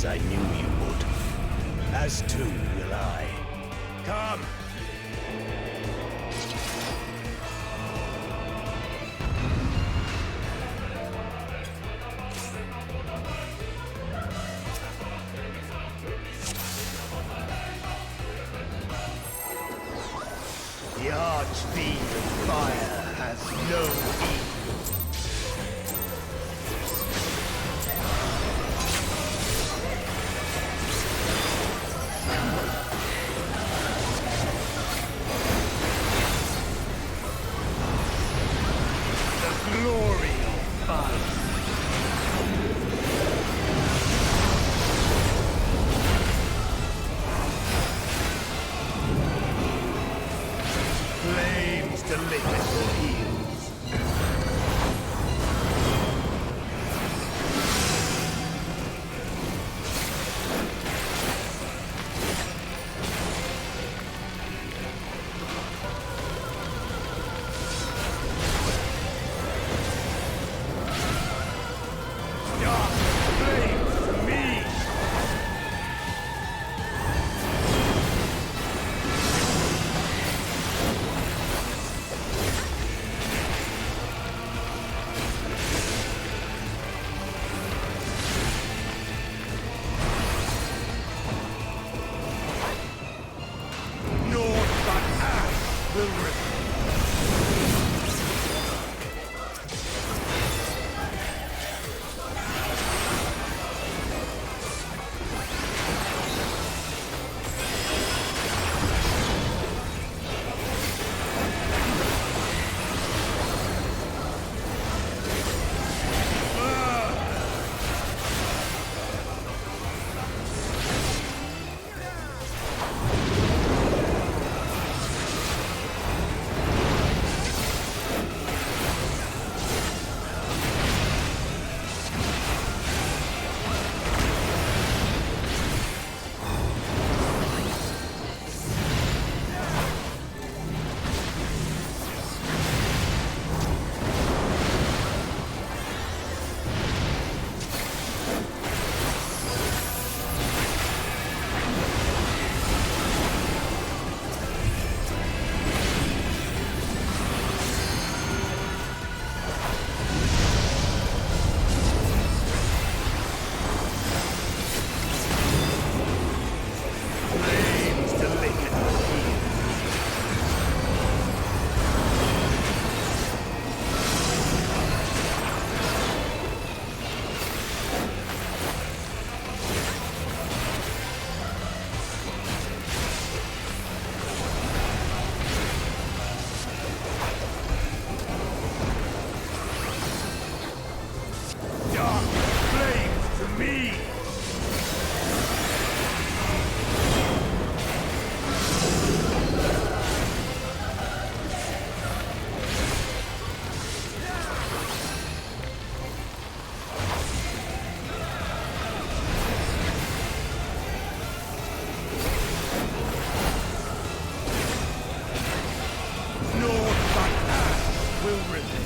as I knew you would. As too will I. Come! The Archfiend of Fire has no equal. The glory of fire. Flames to lick at your heels. Dark flames to me! Naught but ash will remain. Flames to lick at your heels. Dark flames to me! Naught but ash will remain.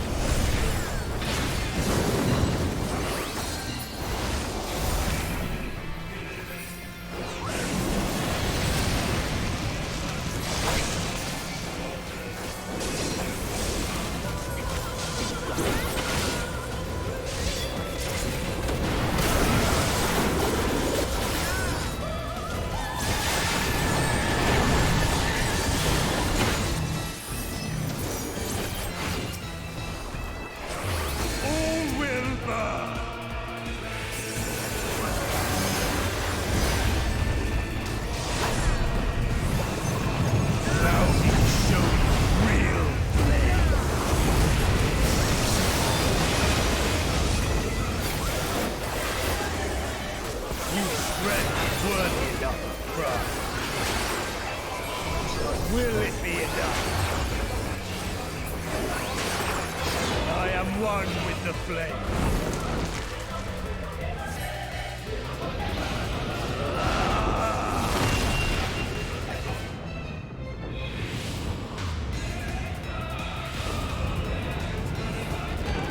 All will burn. Allow me to show you real flame. You strength worthy enough of pride. But will it be enough? I am one with the flame.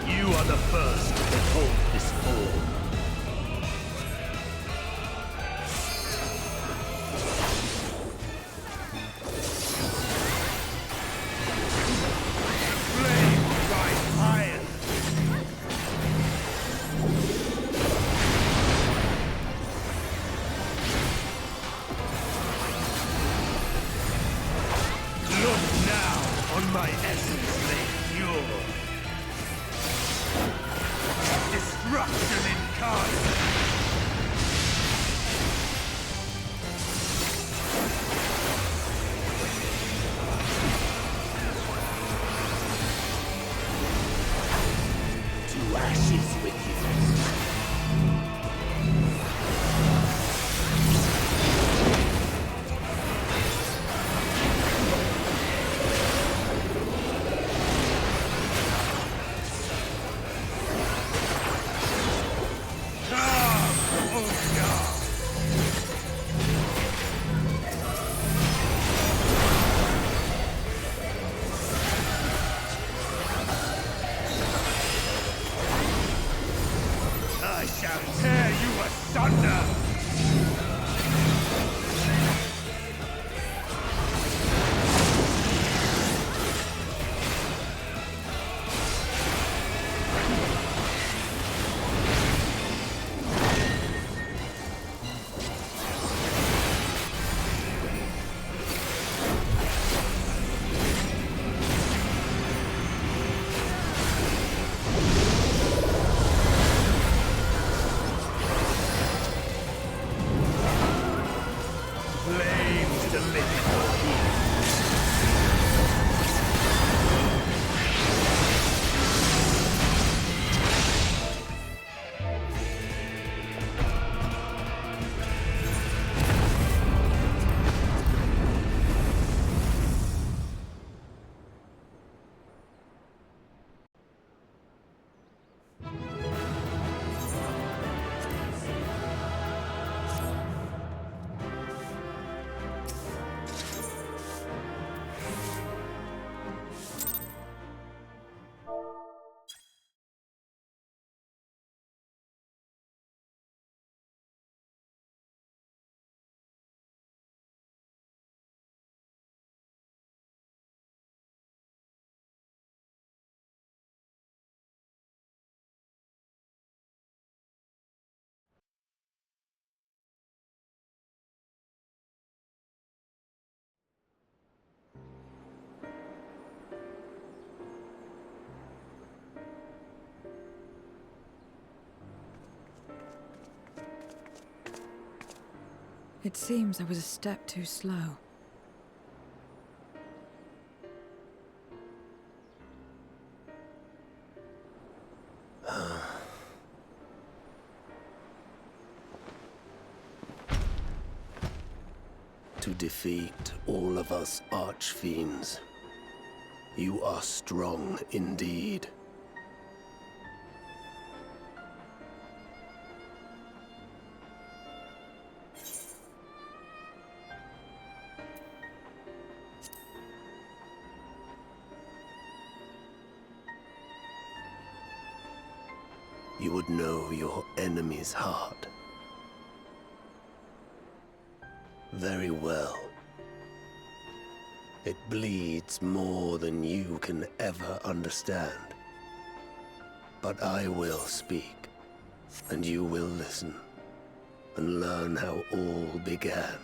You are the first to behold this form. My essence may endure. Destruction incarnate. To ashes with you. I shall tear you asunder! Flames to lick your heat. It seems I was a step too slow. To defeat all of us archfiends. You are strong indeed. You would know your enemy's heart. Very well. It bleeds more than you can ever understand. But I will speak, and you will listen, and learn how all began.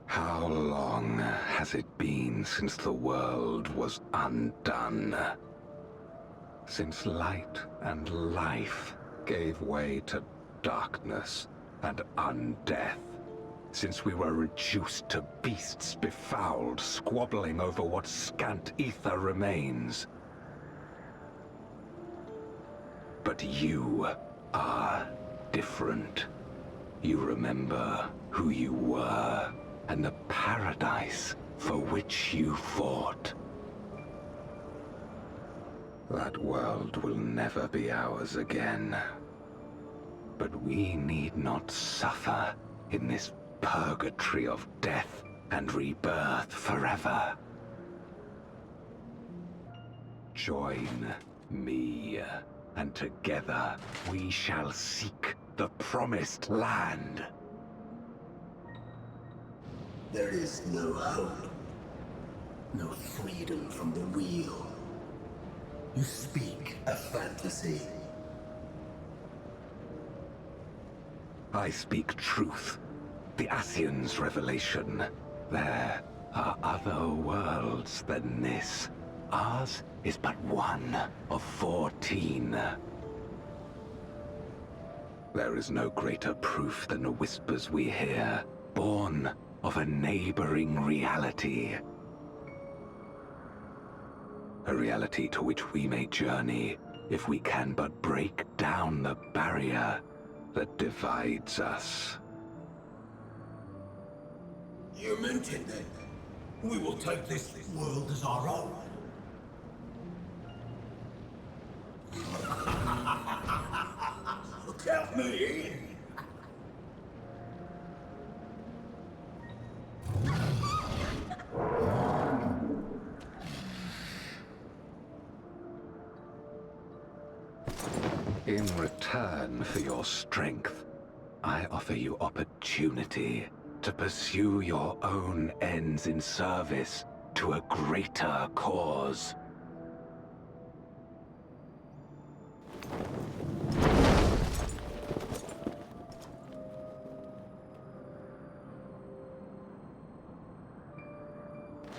How long has it been since the world was undone? Since light and life gave way to darkness and undeath? Since we were reduced to beasts befouled, squabbling over what scant ether remains? But you are different. You remember who you were, and the paradise for which you fought. That world will never be ours again. But we need not suffer in this purgatory of death and rebirth forever. Join me, and together we shall seek the promised land. There is no hope, no freedom from the wheel. You speak a fantasy. I speak truth. The Ascian's revelation. There are other worlds than this. Ours is but one of 14. There is no greater proof than the whispers we hear, born of a neighboring reality. A reality to which we may journey if we can but break down the barrier that divides us. You meant it then. We will take this world as our own. Count me in. In return for your strength, I offer you opportunity to pursue your own ends in service to a greater cause.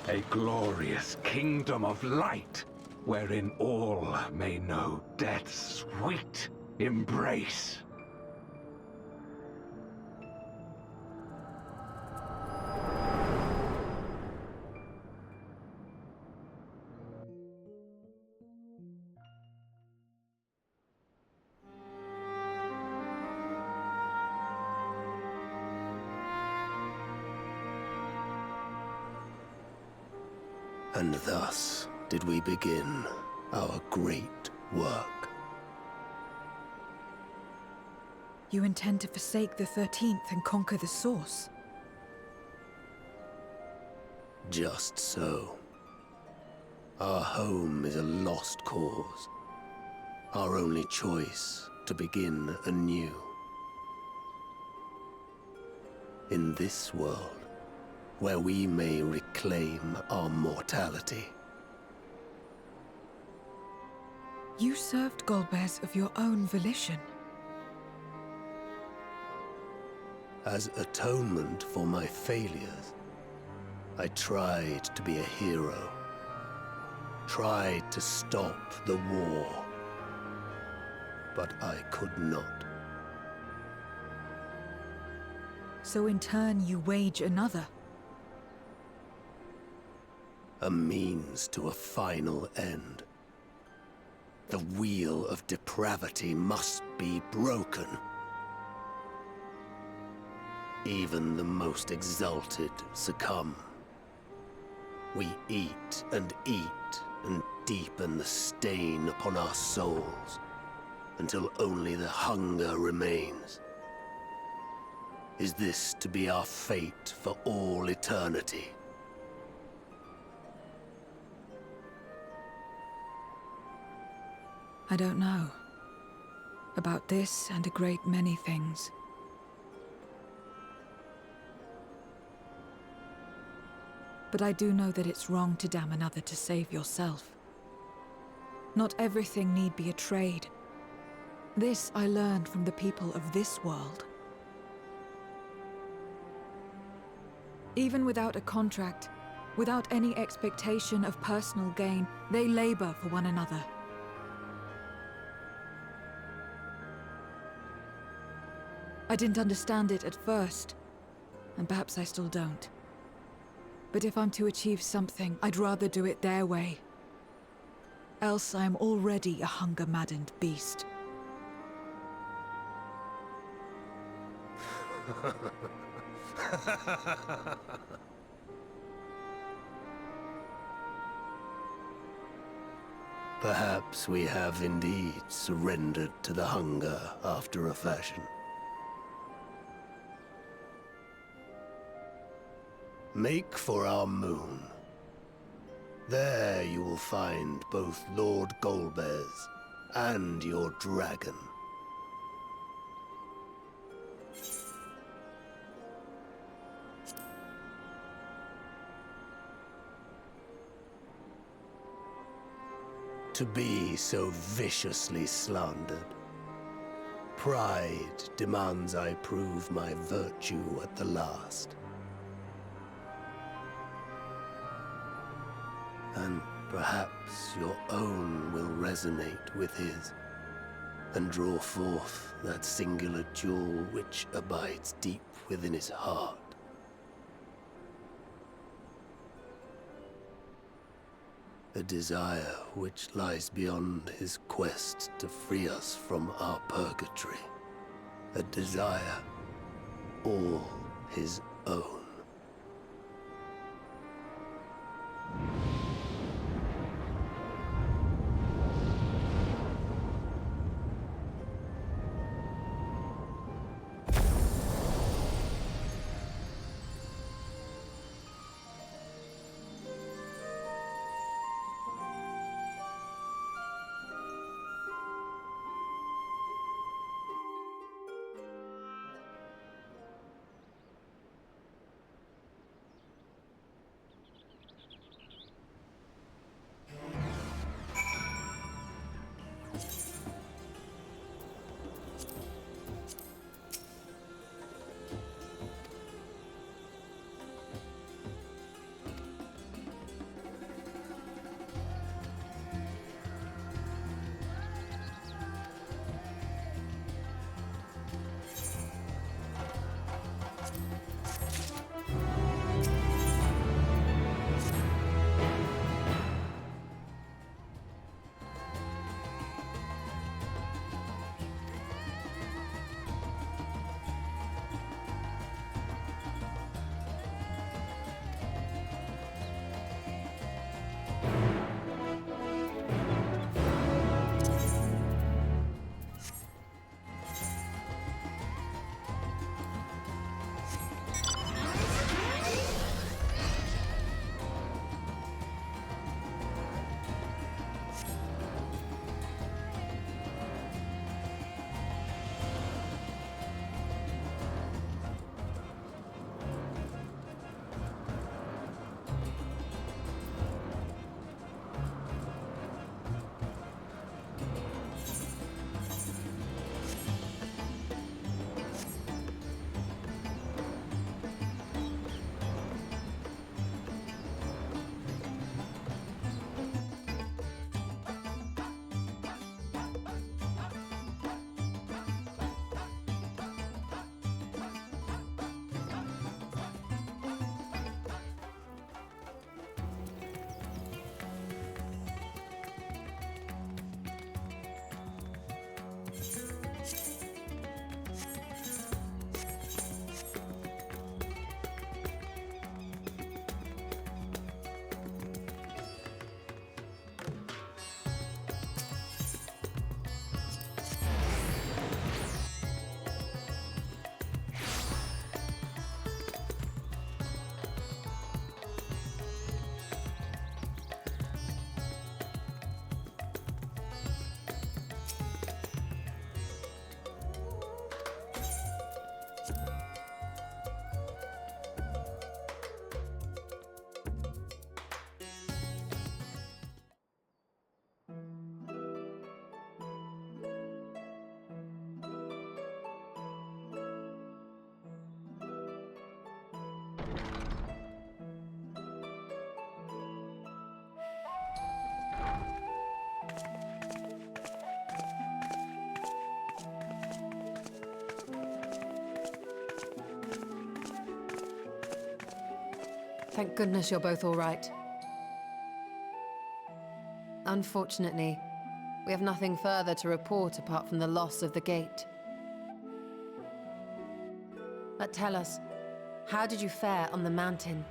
A glorious kingdom of light, wherein all may know death's sweet embrace. And thus did we begin our great work. You intend to forsake the 13th and conquer the Source? Just so. Our home is a lost cause. Our only choice to begin anew. In this world, where we may reclaim our mortality. You served Golbez of your own volition. As atonement for my failures, I tried to be a hero. Tried to stop the war. But I could not. So in turn you wage another. A means to a final end. The wheel of depravity must be broken. Even the most exalted succumb. We eat and deepen the stain upon our souls, until only the hunger remains. Is this to be our fate for all eternity? I don't know. About this and a great many things. But I do know that it's wrong to damn another to save yourself. Not everything need be a trade. This I learned from the people of this world. Even without a contract, without any expectation of personal gain, they labor for one another. I didn't understand it at first, and perhaps I still don't. But if I'm to achieve something, I'd rather do it their way. Else I am already a hunger-maddened beast. Perhaps we have indeed surrendered to the hunger after a fashion. Make for our moon. There you will find both Lord Golbez and your dragon. To be so viciously slandered. Pride demands I prove my virtue at the last. And perhaps your own will resonate with his, and draw forth that singular jewel which abides deep within his heart. A desire which lies beyond his quest to free us from our purgatory. A desire all his own. Thank goodness you're both all right. Unfortunately, we have nothing further to report apart from the loss of the gate. But tell us, how did you fare on the mountain?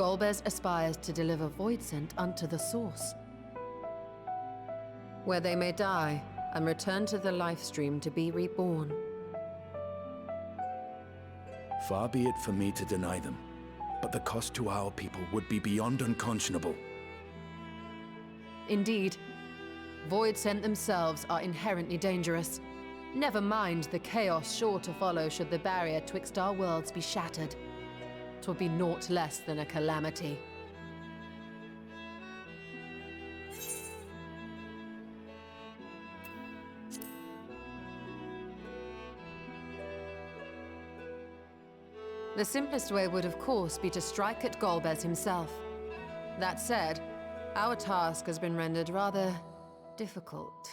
Golbez aspires to deliver Voidsent unto the Source, where they may die and return to the Lifestream to be reborn. Far be it for me to deny them, but the cost to our people would be beyond unconscionable. Indeed, Voidsent themselves are inherently dangerous. Never mind the chaos sure to follow should the barrier twixt our worlds be shattered. 'Twould be naught less than a calamity. The simplest way would, of course, be to strike at Golbez himself. That said, our task has been rendered rather difficult.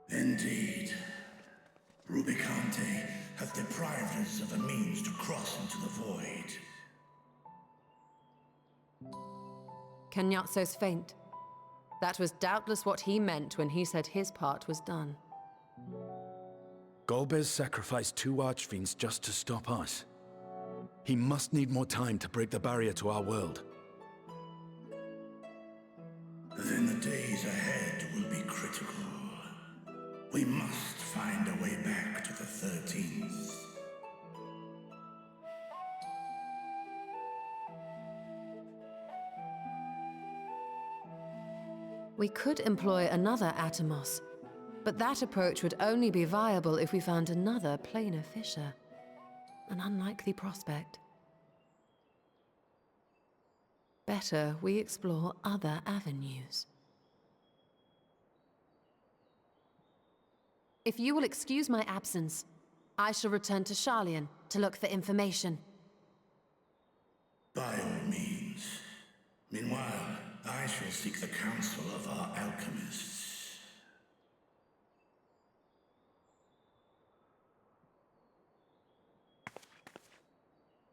Indeed. Rubicante hath deprived us of a means to cross into the void. Kenyatso's faint. That was doubtless what he meant when he said his part was done. Golbez sacrificed 2 archfiends just to stop us. He must need more time to break the barrier to our world. Then the days ahead will be critical. We must find a way back to the 13th. We could employ another Atomos, but that approach would only be viable if we found another planar fissure. An unlikely prospect. Better we explore other avenues. If you will excuse my absence, I shall return to Sharlayan to look for information. By all means. Meanwhile, I shall seek the counsel of our alchemists.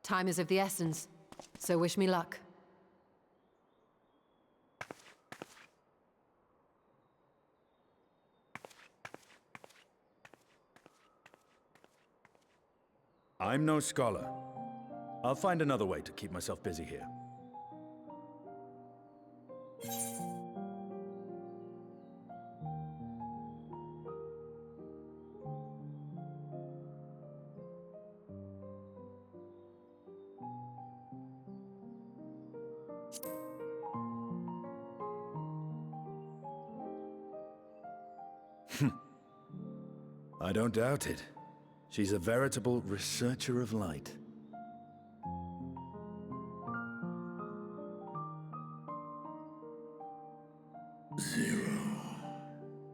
Time is of the essence, so wish me luck. I'm no scholar. I'll find another way to keep myself busy here. I don't doubt it. She's a veritable researcher of light. Zero.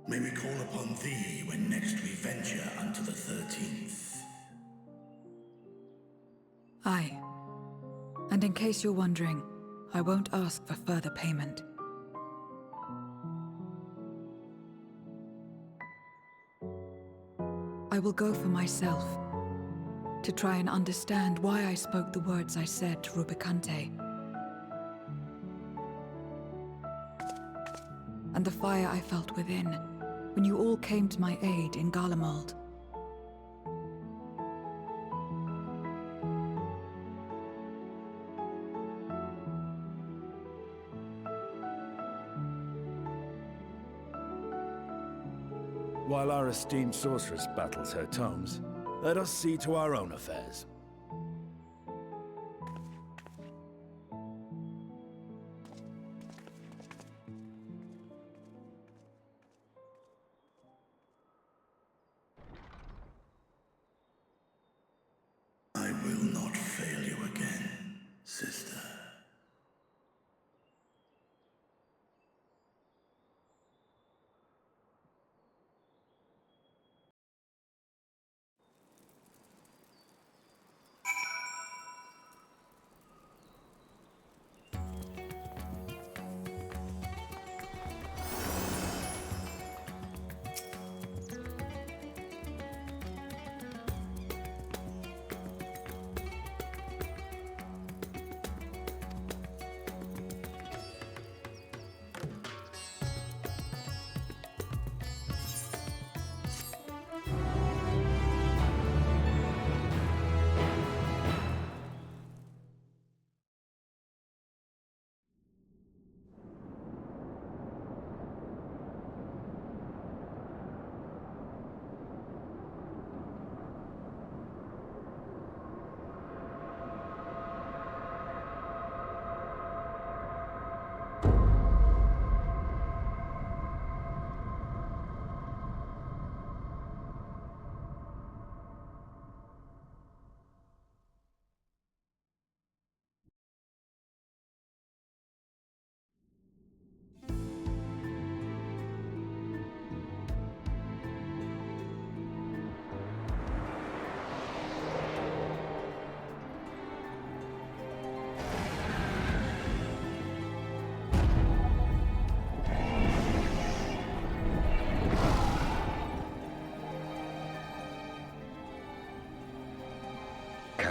May we call upon thee when next we venture unto the 13th. Aye. And in case you're wondering, I won't ask for further payment. I will go for myself, to try and understand why I spoke the words I said to Rubicante. And the fire I felt within, when you all came to my aid in Garlemald. While our esteemed sorceress battles her tomes, let us see to our own affairs. I will not fail you again, sister.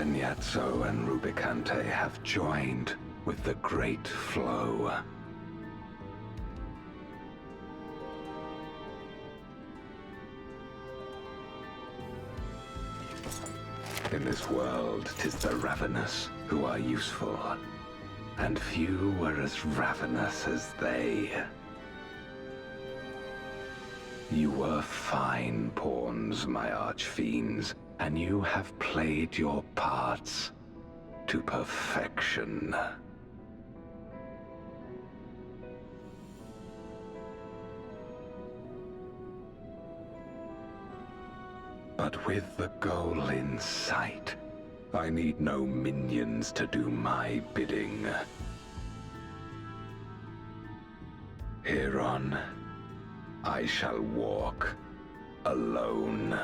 Peñazzo and Rubicante have joined with the Great Flow. In this world, 'tis the ravenous who are useful, and few are as ravenous as they. You were fine pawns, my archfiends, and you have played your parts to perfection. But with the goal in sight, I need no minions to do my bidding. Hereon, I shall walk alone.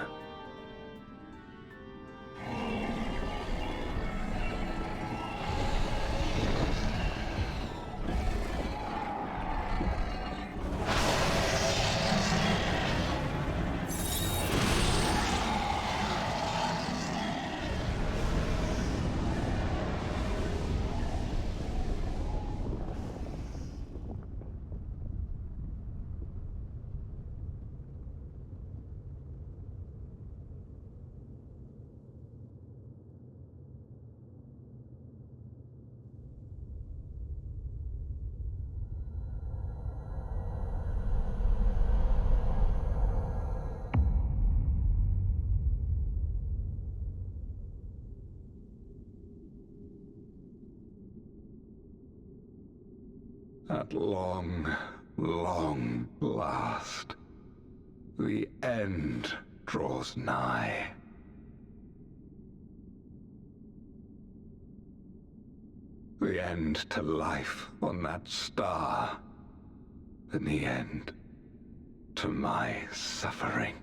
At long, long last, the end draws nigh. The end to life on that star, and the end to my suffering.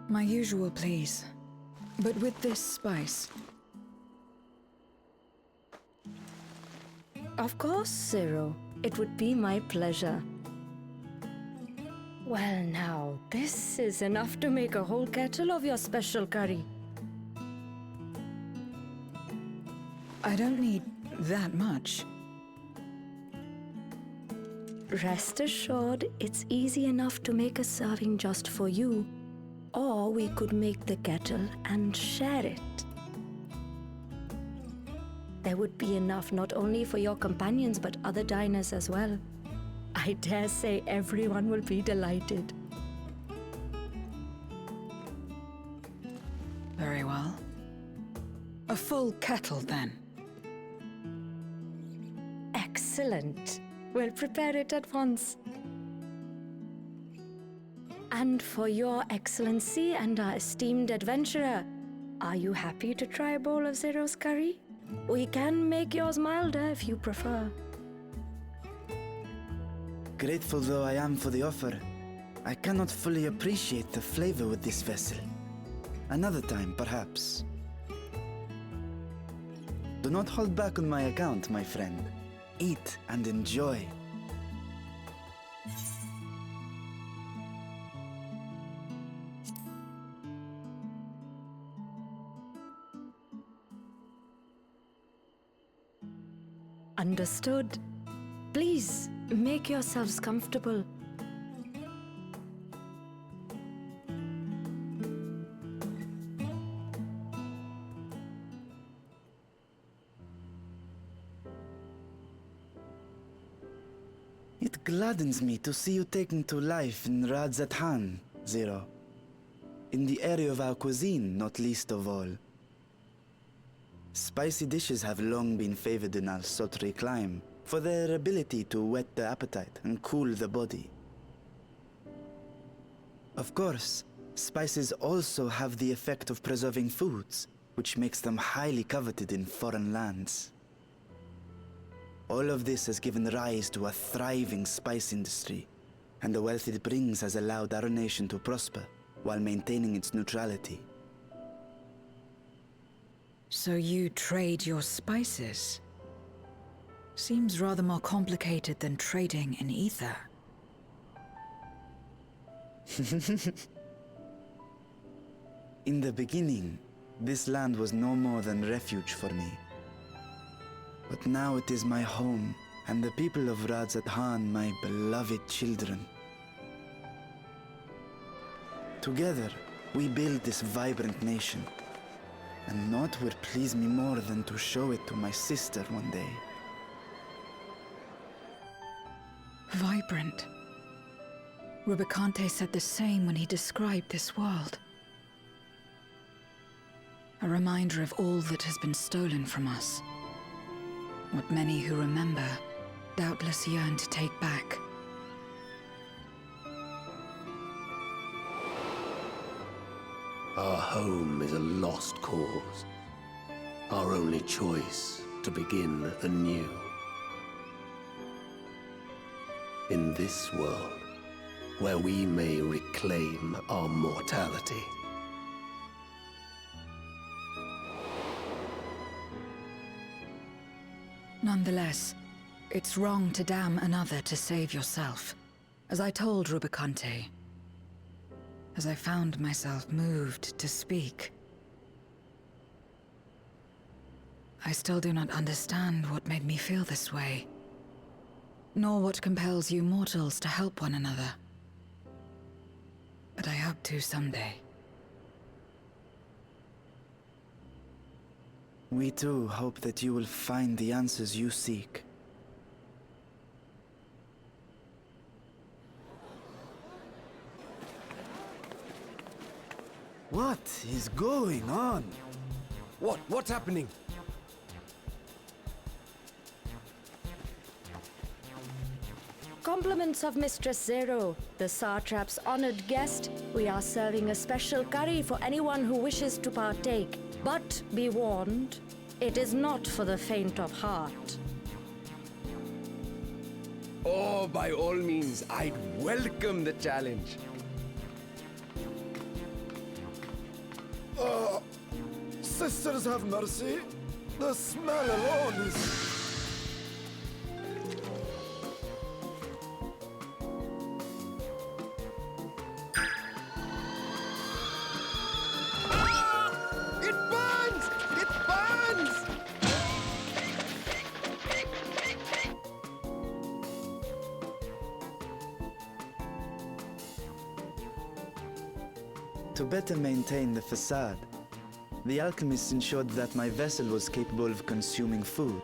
My usual, please. But with this spice. Of course, Zero. It would be my pleasure. Well now, this is enough to make a whole kettle of your special curry. I don't need that much. Rest assured, it's easy enough to make a serving just for you. Or we could make the kettle and share it. There would be enough not only for your companions but other diners as well. I dare say everyone will be delighted. Very well. A full kettle, then. Excellent. We'll prepare it at once. And for your excellency and our esteemed adventurer, are you happy to try a bowl of Zero's curry? We can make yours milder if you prefer. Grateful though I am for the offer, I cannot fully appreciate the flavor with this vessel. Another time, perhaps. Do not hold back on my account, my friend. Eat and enjoy. Understood. Please, make yourselves comfortable. It gladdens me to see you taking to life in Radzatan, Zero. In the area of our cuisine, not least of all. Spicy dishes have long been favored in our sultry clime for their ability to whet the appetite and cool the body. Of course, spices also have the effect of preserving foods, which makes them highly coveted in foreign lands. All of this has given rise to a thriving spice industry, and the wealth it brings has allowed our nation to prosper while maintaining its neutrality. So you trade your spices? Seems rather more complicated than trading in ether. In the beginning, this land was no more than refuge for me. But now it is my home, and the people of Radzatan my beloved children. Together, we build this vibrant nation. And naught would please me more than to show it to my sister one day. Vibrant. Rubicante said the same when he described this world. A reminder of all that has been stolen from us. What many who remember doubtless yearn to take back. Our home is a lost cause. Our only choice to begin anew. In this world, where we may reclaim our mortality. Nonetheless, it's wrong to damn another to save yourself. As I told Rubicante, as I found myself moved to speak. I still do not understand what made me feel this way, nor what compels you mortals to help one another. But I hope to someday. We too hope that you will find the answers you seek. What is going on? What's happening? Compliments of Mistress Zero, the Satrap's honored guest. We are serving a special curry for anyone who wishes to partake. But be warned, it is not for the faint of heart. Oh, by all means, I'd welcome the challenge. Sisters have mercy. The smell alone is... It burns! It burns! To better maintain the facade, the alchemists ensured that my vessel was capable of consuming food.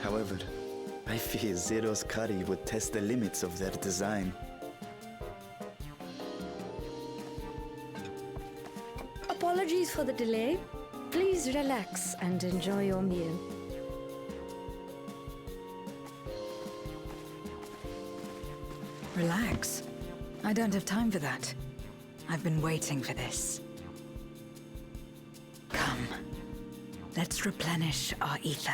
However, I fear Zero's curry would test the limits of their design. Apologies for the delay. Please relax and enjoy your meal. Relax. I don't have time for that. I've been waiting for this. Come. Let's replenish our ether.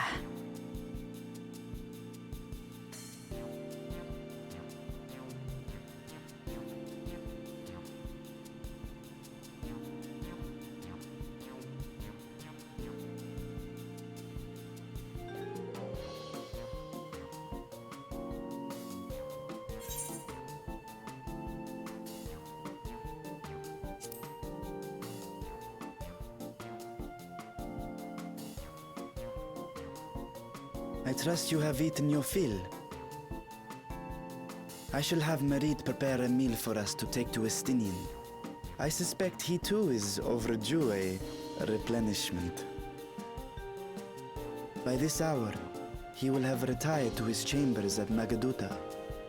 I trust you have eaten your fill. I shall have Merid prepare a meal for us to take to Estinian. I suspect he too is overdue a replenishment. By this hour, he will have retired to his chambers at Magaduta.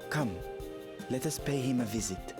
Come, let us pay him a visit.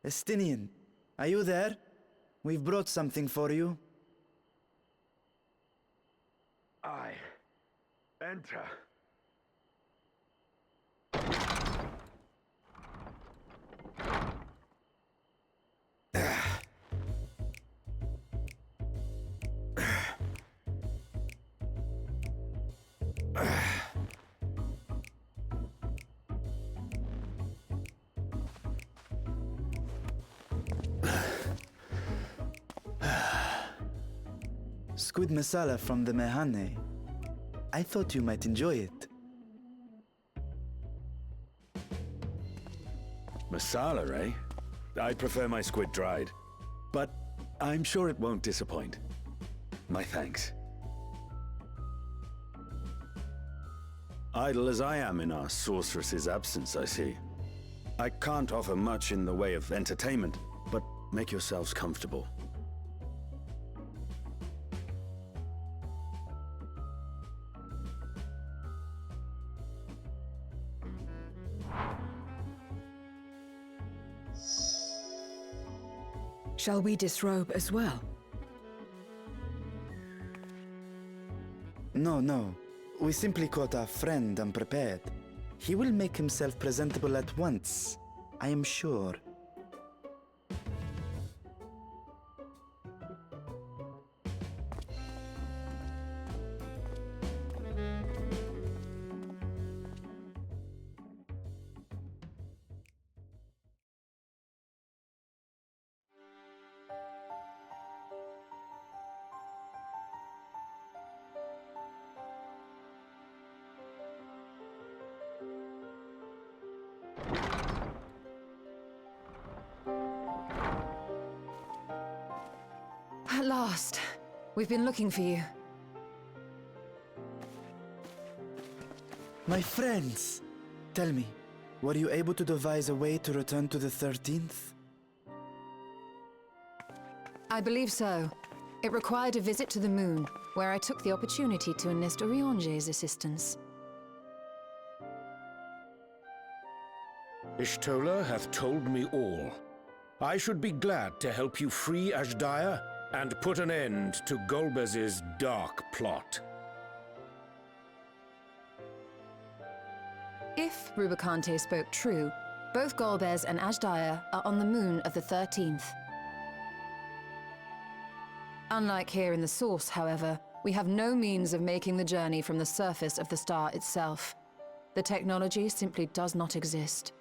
Estinian, are you there? We've brought something for you. I enter. Squid masala from the Mehane. I thought you might enjoy it. Masala, eh? I prefer my squid dried. But I'm sure it won't disappoint. My thanks. Idle as I am in our sorceress's absence, I see. I can't offer much in the way of entertainment, but make yourselves comfortable. Shall we disrobe as well? No, no. We simply caught our friend unprepared. He will make himself presentable at once, I am sure. At last. We've been looking for you. My friends! Tell me, were you able to devise a way to return to the 13th? I believe so. It required a visit to the moon, where I took the opportunity to enlist Urianger's assistance. Ishtola hath told me all. I should be glad to help you free Azhdaya and put an end to Golbez's dark plot. If Rubicante spoke true, both Golbez and Azhdaya are on the moon of the 13th. Unlike here in the Source, however, we have no means of making the journey from the surface of the star itself. The technology simply does not exist.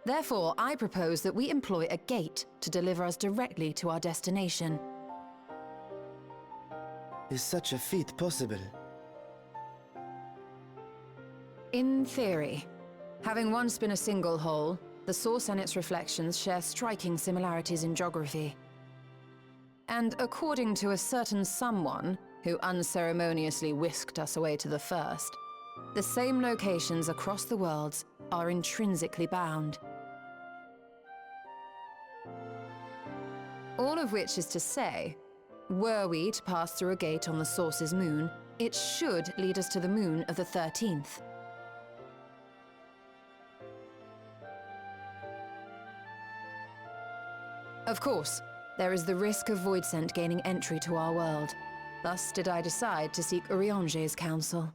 Therefore, I propose that we employ a gate to deliver us directly to our destination. Is such a feat possible? In theory. Having once been a single hole, the Source and its reflections share striking similarities in geography. And according to a certain someone who unceremoniously whisked us away to the first, the same locations across the worlds are intrinsically bound. All of which is to say, were we to pass through a gate on the Source's moon, it should lead us to the moon of the 13th. Of course, there is the risk of Voidsent gaining entry to our world. Thus did I decide to seek Urianger's counsel.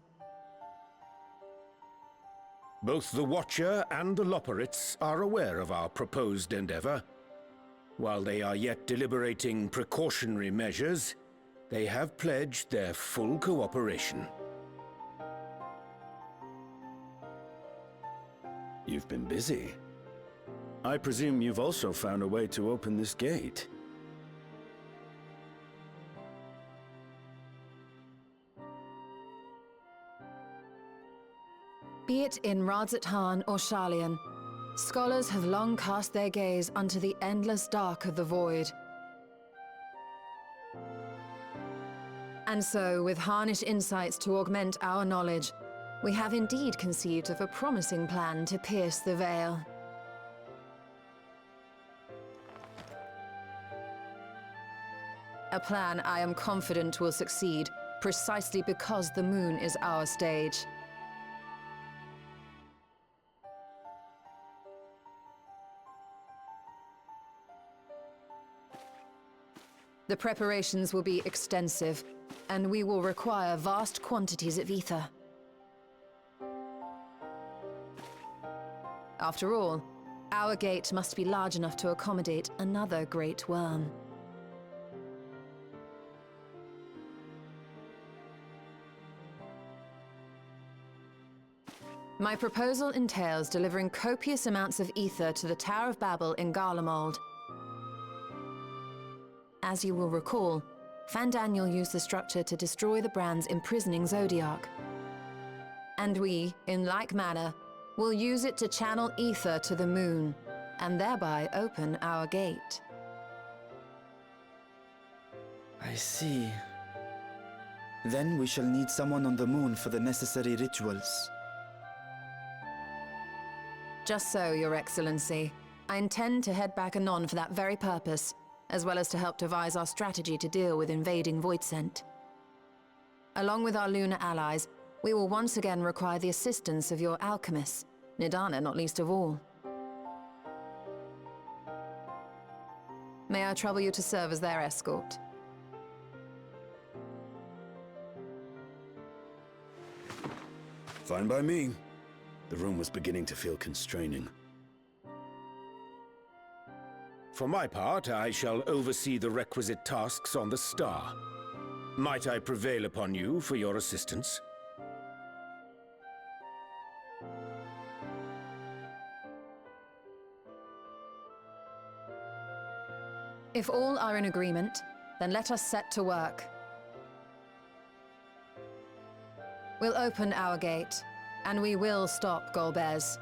Both the Watcher and the Loporrits are aware of our proposed endeavor. While they are yet deliberating precautionary measures, they have pledged their full cooperation. You've been busy. I presume you've also found a way to open this gate. Be it in Radzat or Sharlayan, scholars have long cast their gaze unto the endless dark of the void. And so, with harnish insights to augment our knowledge, we have indeed conceived of a promising plan to pierce the veil. A plan I am confident will succeed, precisely because the moon is our stage. The preparations will be extensive, and we will require vast quantities of ether. After all, our gate must be large enough to accommodate another great worm. My proposal entails delivering copious amounts of ether to the Tower of Babel in Garlemald. As you will recall, Fandaniel used the structure to destroy the Brand's imprisoning Zodiac. And we, in like manner, will use it to channel ether to the moon, and thereby open our gate. I see. Then we shall need someone on the moon for the necessary rituals. Just so, Your Excellency. I intend to head back anon for that very purpose, as well as to help devise our strategy to deal with invading Voidsent. Along with our lunar allies, we will once again require the assistance of your alchemists, Nidana not least of all. May I trouble you to serve as their escort? Fine by me. The room was beginning to feel constraining. For my part, I shall oversee the requisite tasks on the Star. Might I prevail upon you for your assistance? If all are in agreement, then let us set to work. We'll open our gate, and we will stop Golbez.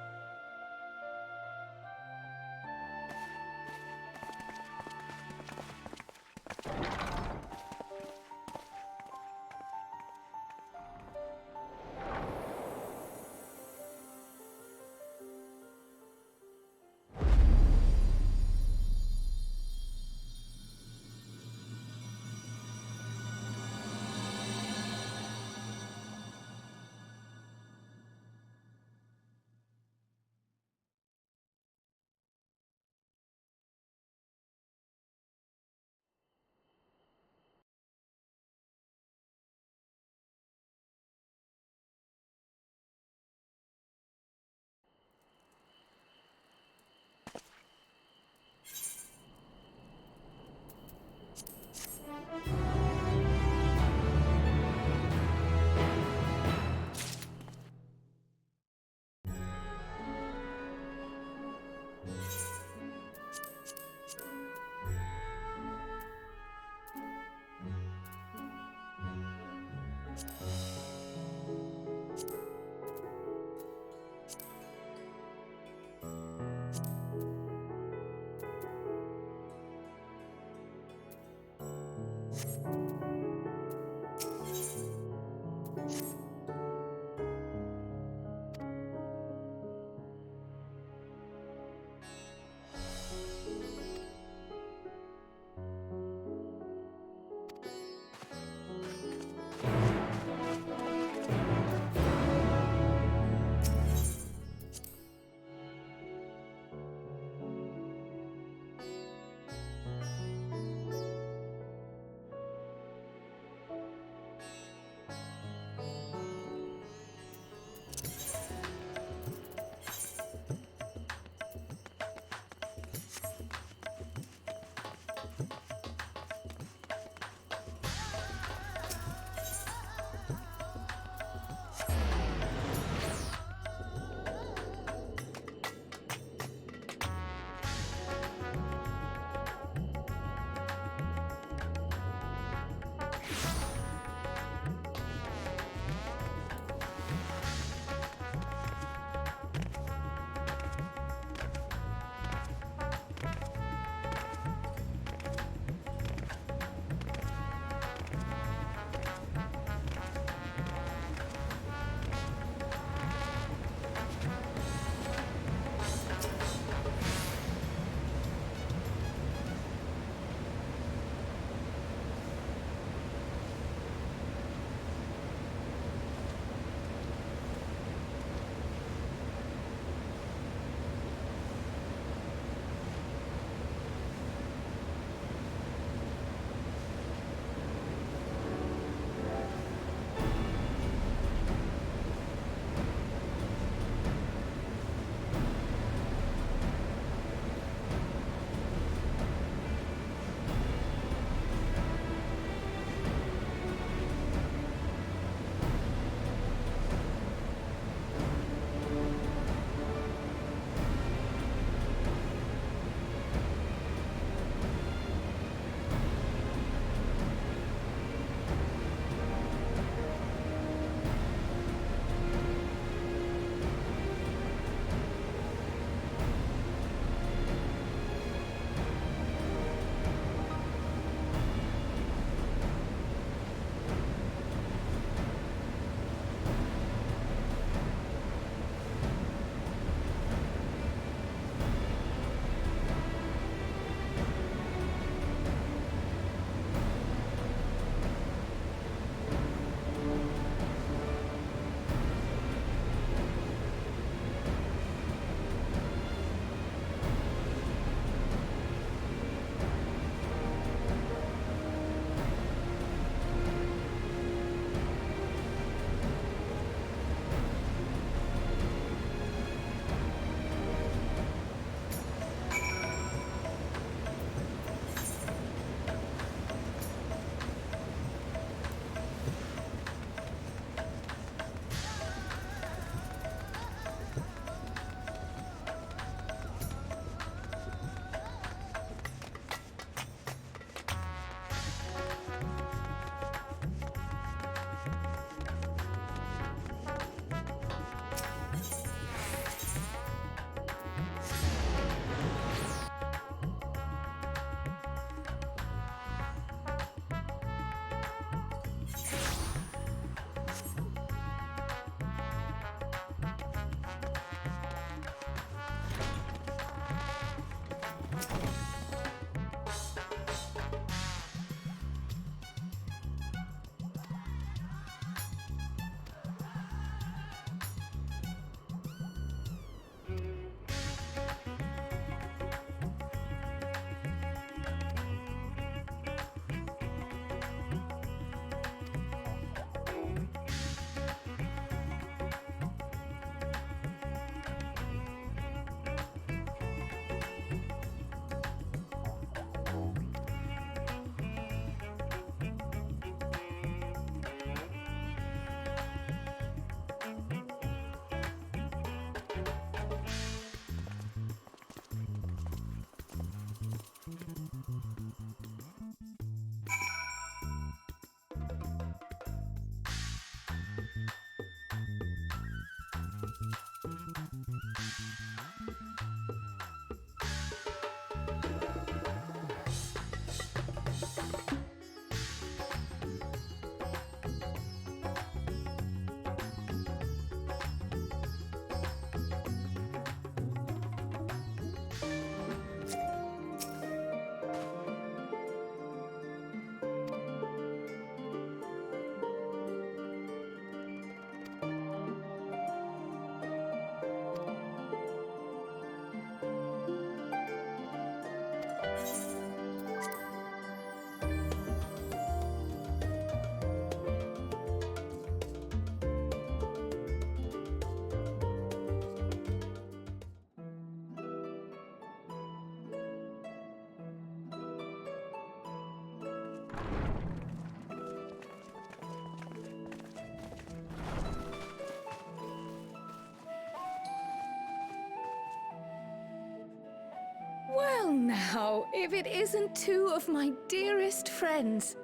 Well now, if it isn't two of my dearest friends.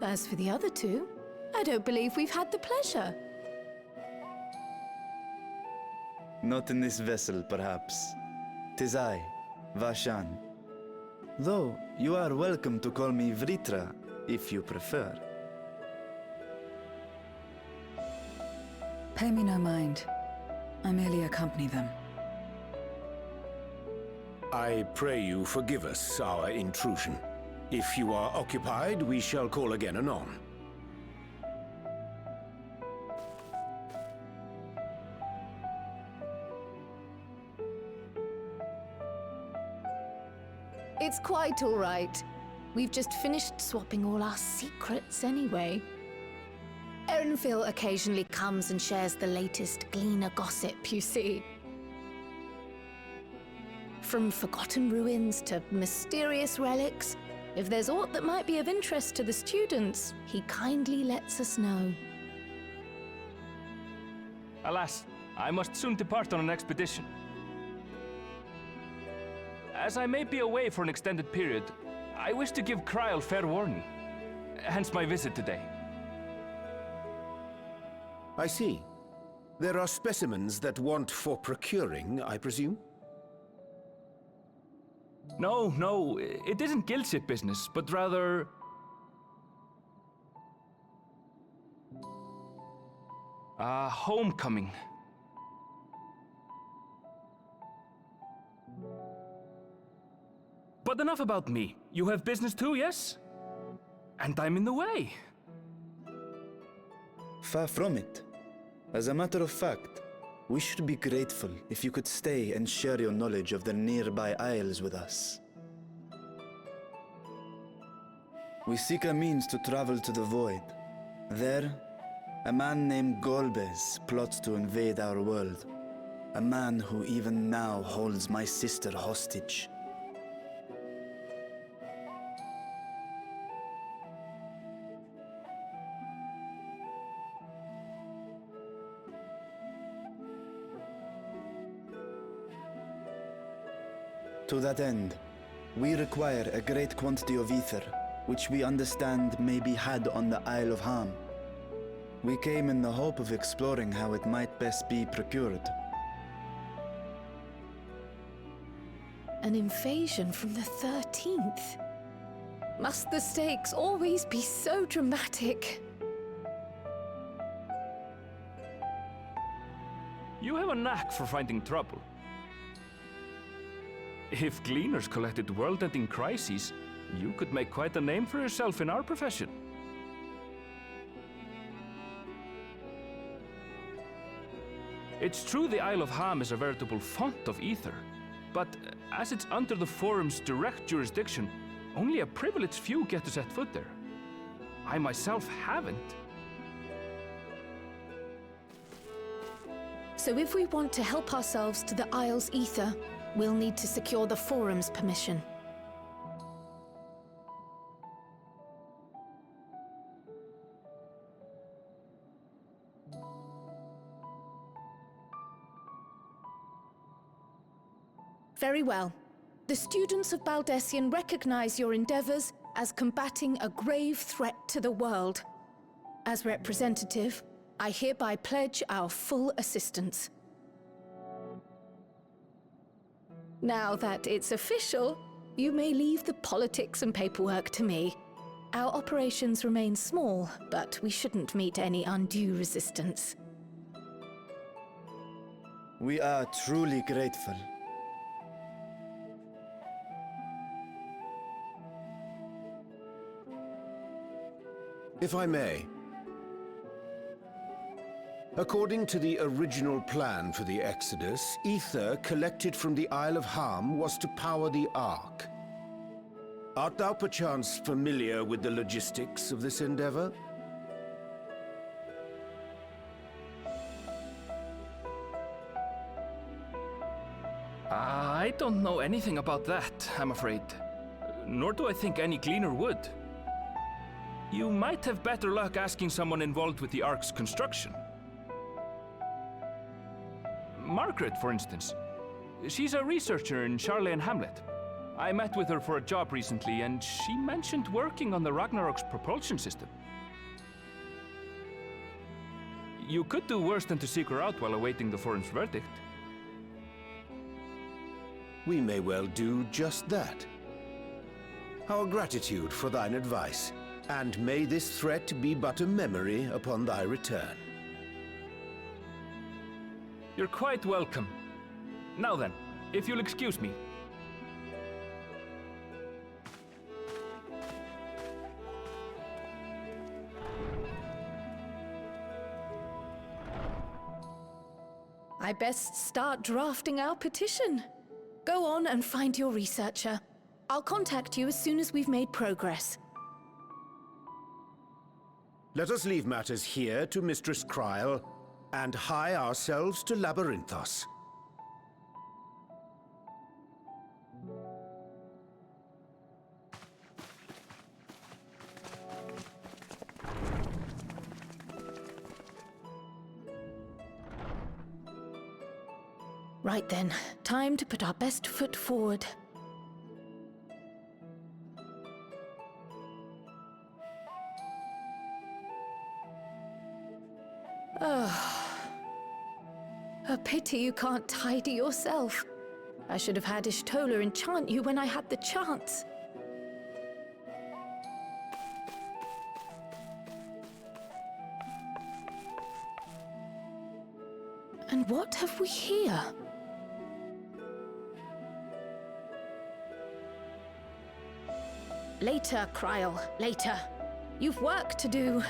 As for the other two, I don't believe we've had the pleasure. Not in this vessel, perhaps. 'Tis I, Vashan. Though, you are welcome to call me Vritra, if you prefer. Pay me no mind. I merely accompany them. I pray you forgive us our intrusion. If you are occupied, we shall call again anon. It's quite all right. We've just finished swapping all our secrets anyway. Erenville occasionally comes and shares the latest Gleaner gossip, you see. From forgotten ruins to mysterious relics, if there's aught that might be of interest to the students, he kindly lets us know. Alas, I must soon depart on an expedition. As I may be away for an extended period, I wish to give Kryl fair warning. Hence my visit today. I see. There are specimens that want for procuring, I presume? No, it isn't guildship business, but rather... homecoming. But enough about me. You have business too, yes? And I'm in the way. Far from it. As a matter of fact, we should be grateful if you could stay and share your knowledge of the nearby isles with us. We seek a means to travel to the Void. There, a man named Golbez plots to invade our world. A man who even now holds my sister hostage. To that end, we require a great quantity of ether, which we understand may be had on the Isle of Ham. We came in the hope of exploring how it might best be procured. An invasion from the 13th? Must the stakes always be so dramatic? You have a knack for finding trouble. If Gleaners collected world-ending crises, you could make quite a name for yourself in our profession. It's true the Isle of Ham is a veritable font of ether, but as it's under the Forum's direct jurisdiction, only a privileged few get to set foot there. I myself haven't. So if we want to help ourselves to the Isle's ether, we'll need to secure the Forum's permission. Very well. The students of Baldessian recognize your endeavors as combating a grave threat to the world. As representative, I hereby pledge our full assistance. Now that it's official, you may leave the politics and paperwork to me. Our operations remain small, but we shouldn't meet any undue resistance. We are truly grateful. If I may. According to the original plan for the Exodus, ether collected from the Isle of Ham was to power the Ark. Art thou perchance familiar with the logistics of this endeavor? I don't know anything about that, I'm afraid. Nor do I think any Gleaner would. You might have better luck asking someone involved with the Ark's construction. Margaret, for instance. She's a researcher in Charley and Hamlet. I met with her for a job recently, and she mentioned working on the Ragnarok's propulsion system. You could do worse than to seek her out while awaiting the forum's verdict. We may well do just that. Our gratitude for thine advice, and may this threat be but a memory upon thy return. You're quite welcome. Now then, if you'll excuse me. I best start drafting our petition. Go on and find your researcher. I'll contact you as soon as we've made progress. Let us leave matters here to Mistress Kryl, and hie ourselves to Labyrinthos. Right then, time to put our best foot forward. A pity you can't tidy yourself. I should have had Ishtola enchant you when I had the chance. And what have we here? Later, Kryl, later. You've work to do.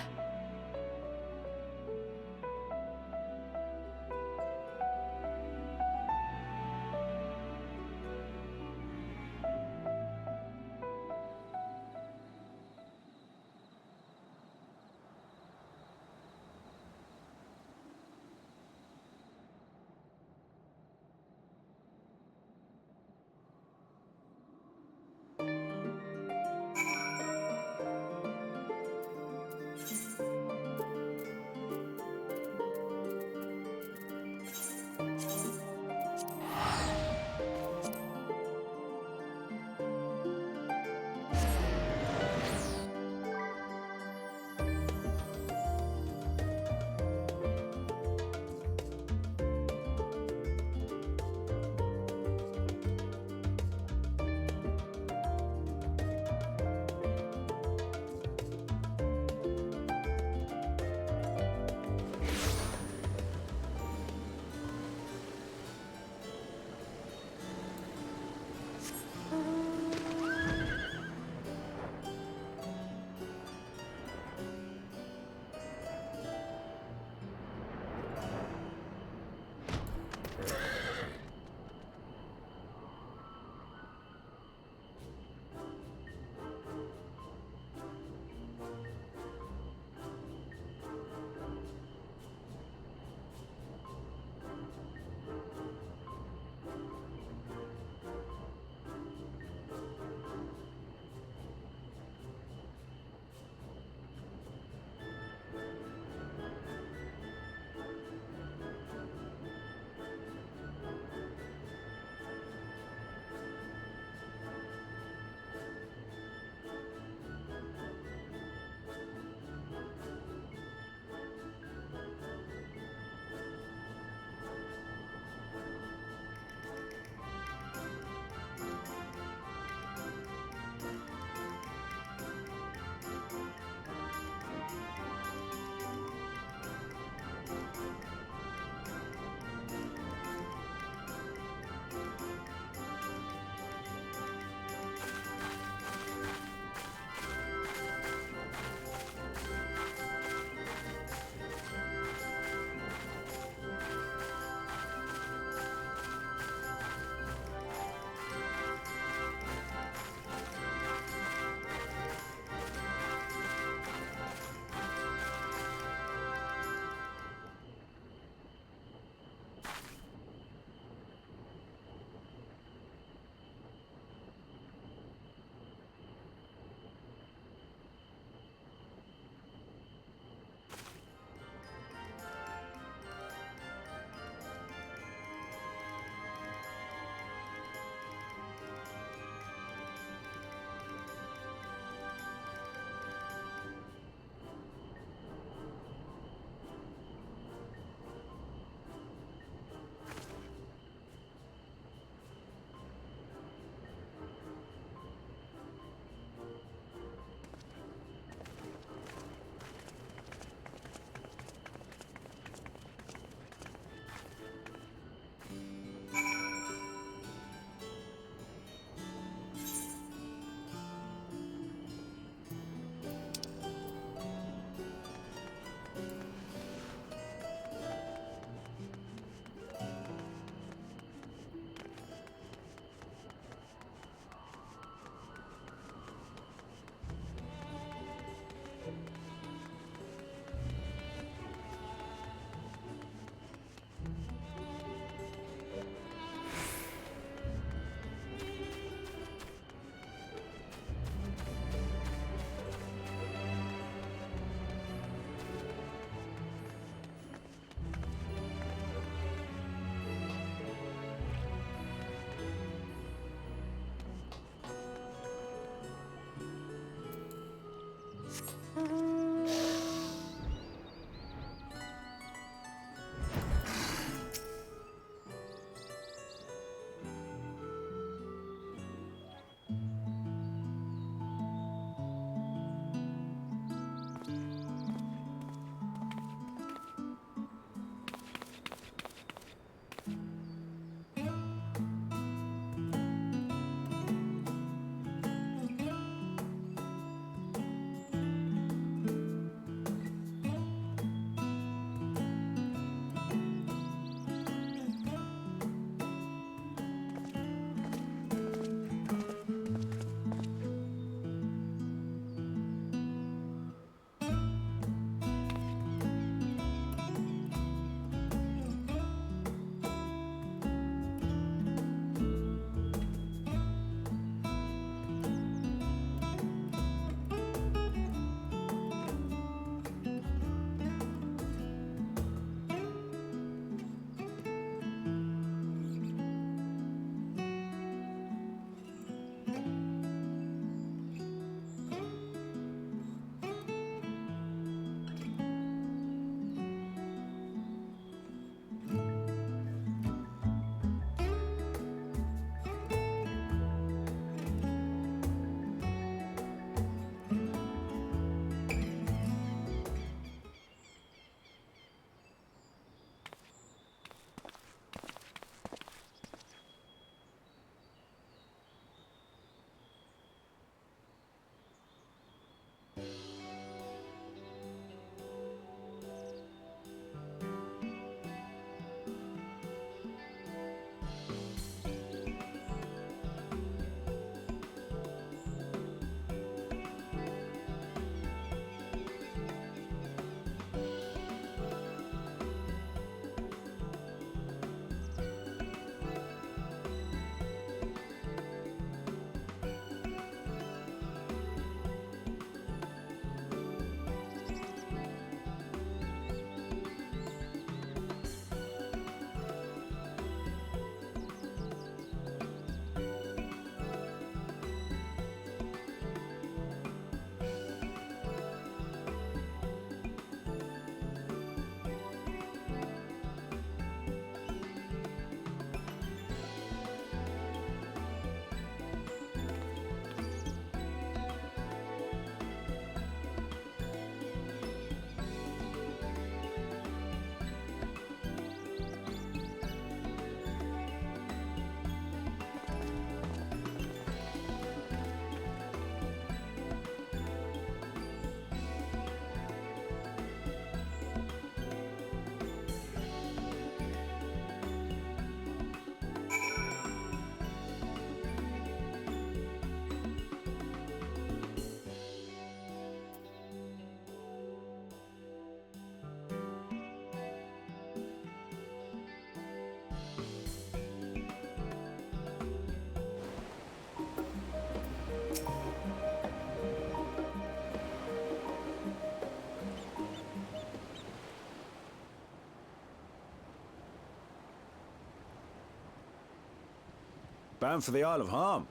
Bound for the Isle of Harm.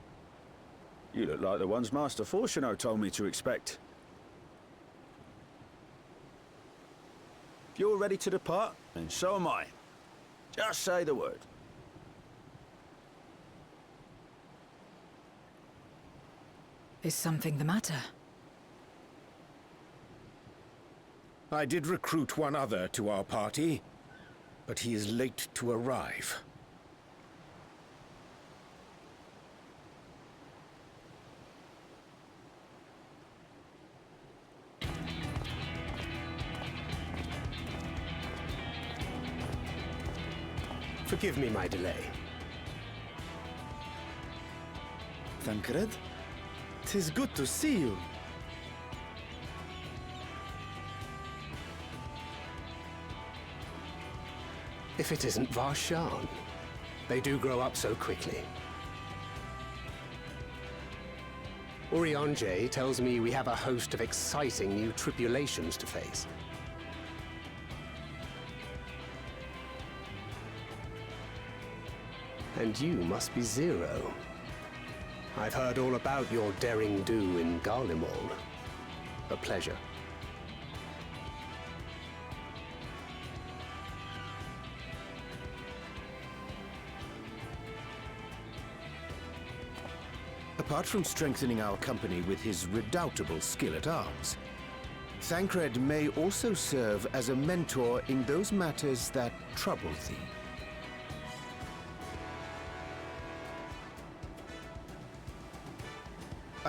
You look like the ones Master Fortuno told me to expect. If you're ready to depart, then so am I. Just say the word. Is something the matter? I did recruit one other to our party, but he is late to arrive. Forgive me my delay. Thancred? 'Tis good to see you. If it isn't Varshan. They do grow up so quickly. Urianger tells me we have a host of exciting new tribulations to face. And you must be Zero. I've heard all about your daring do in Garlemald. A pleasure. Apart from strengthening our company with his redoubtable skill at arms, Thancred may also serve as a mentor in those matters that trouble thee.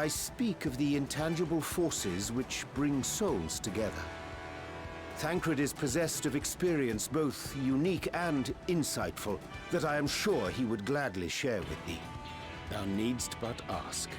I speak of the intangible forces which bring souls together. Thancred is possessed of experience both unique and insightful that I am sure he would gladly share with thee. Thou needst but ask.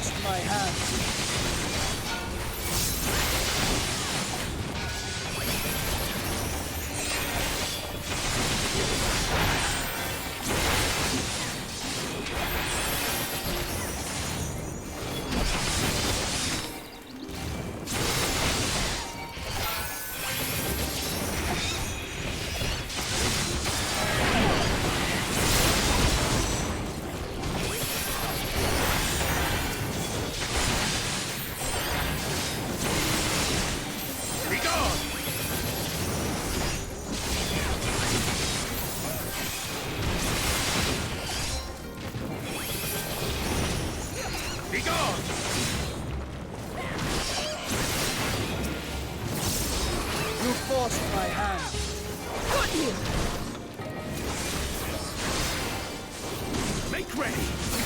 forced my hand. You forced my hand. Got you! Make ready!